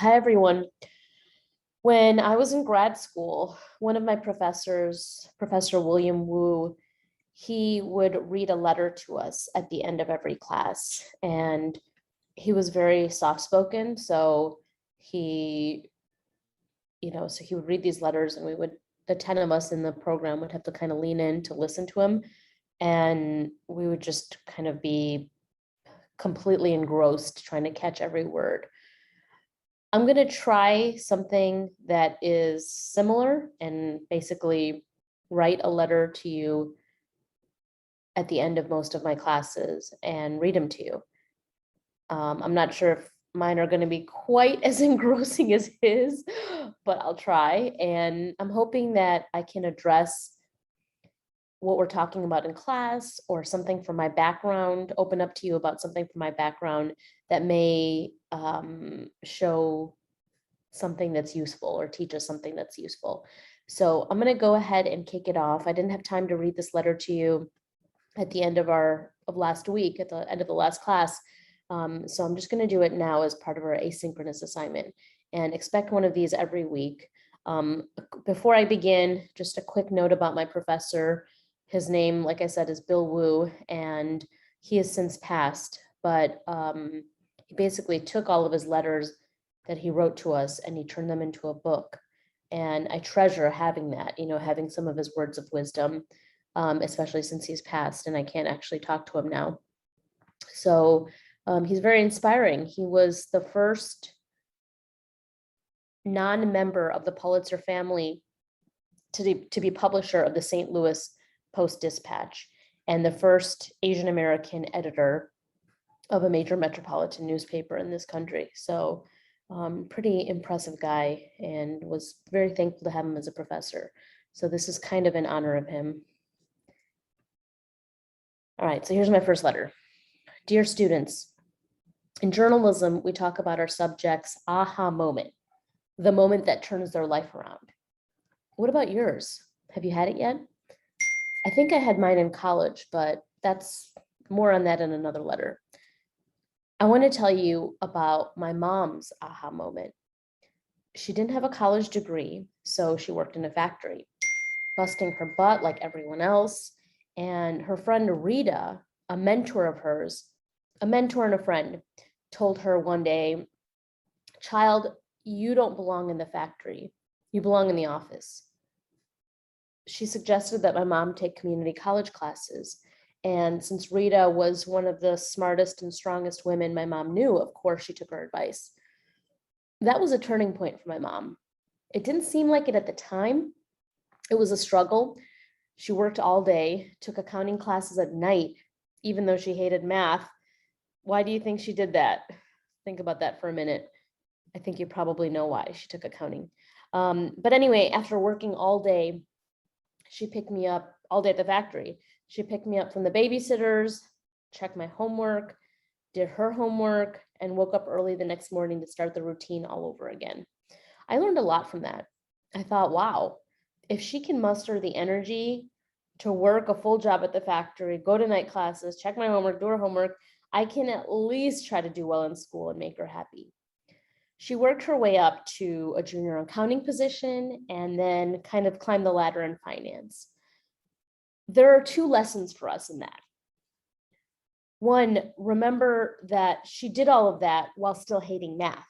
Hi, everyone. When I was in grad school, one of my professors, Professor William Wu, he would read a letter to us at the end of every class. And he was very soft-spoken. So he, so he would read these letters and the 10 of us in the program would have to kind of lean in to listen to him. And we would just kind of be completely engrossed trying to catch every word. I'm going to try something that is similar and basically write a letter to you at the end of most of my classes and read them to you. I'm not sure if mine are going to be quite as engrossing as his, but I'll try. And I'm hoping that I can address what we're talking about in class or something from my background, open up to you about something from my background that may show something that's useful or teach us something that's useful. So I'm going to go ahead and kick it off. I didn't have time to read this letter to you at the end of last week, at the end of the last class. So I'm just going to do it now as part of our asynchronous assignment, and expect one of these every week. Before I begin, just a quick note about my professor. His name, like I said, is Bill Wu, and he has since passed, but he basically took all of his letters that he wrote to us and he turned them into a book. And I treasure having that, having some of his words of wisdom, especially since he's passed and I can't actually talk to him now. So he's very inspiring. He was the first non-member of the Pulitzer family to be publisher of the St. Louis Post-Dispatch and the first Asian American editor of a major metropolitan newspaper in this country. So pretty impressive guy, and was very thankful to have him as a professor. So this is kind of in honor of him. All right, so here's my first letter. Dear students, in journalism, we talk about our subjects' aha moment, the moment that turns their life around. What about yours? Have you had it yet? I think I had mine in college, but that's more on that in another letter. I want to tell you about my mom's aha moment. She didn't have a college degree, so she worked in a factory, busting her butt like everyone else. And her friend Rita, a mentor of hers, a mentor and a friend, told her one day, "Child, you don't belong in the factory. You belong in the office." She suggested that my mom take community college classes. And since Rita was one of the smartest and strongest women my mom knew, of course, she took her advice. That was a turning point for my mom. It didn't seem like it at the time. It was a struggle. She worked all day, took accounting classes at night, even though she hated math. Why do you think she did that? Think about that for a minute. I think you probably know why she took accounting. But anyway, after working all day, she picked me up all day at the factory. She picked me up from the babysitters, checked my homework, did her homework, and woke up early the next morning to start the routine all over again. I learned a lot from that. I thought, wow, if she can muster the energy to work a full job at the factory, go to night classes, check my homework, do her homework, I can at least try to do well in school and make her happy. She worked her way up to a junior accounting position and then kind of climbed the ladder in finance. There are two lessons for us in that. One, remember that she did all of that while still hating math.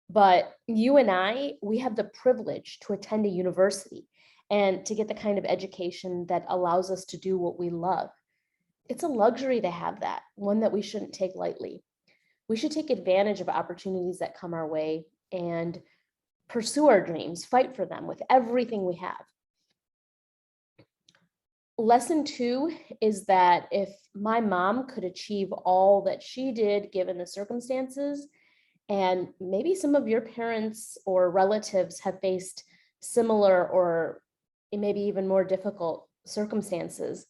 But you and I, we have the privilege to attend a university and to get the kind of education that allows us to do what we love. It's a luxury to have that, one that we shouldn't take lightly. We should take advantage of opportunities that come our way and pursue our dreams, fight for them with everything we have. Lesson 2 is that if my mom could achieve all that she did given the circumstances, and maybe some of your parents or relatives have faced similar or maybe even more difficult circumstances,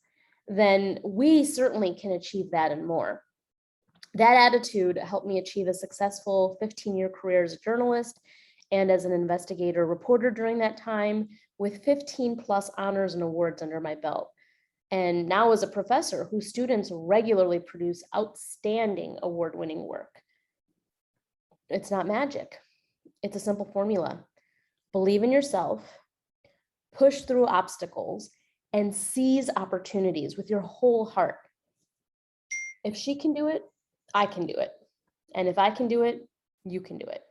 then we certainly can achieve that and more. That attitude helped me achieve a successful 15-year career as a journalist and as an investigator reporter during that time, with 15 plus honors and awards under my belt. And now as a professor whose students regularly produce outstanding award-winning work. It's not magic. It's a simple formula. Believe in yourself, push through obstacles, and seize opportunities with your whole heart. If she can do it, I can do it. And if I can do it, you can do it.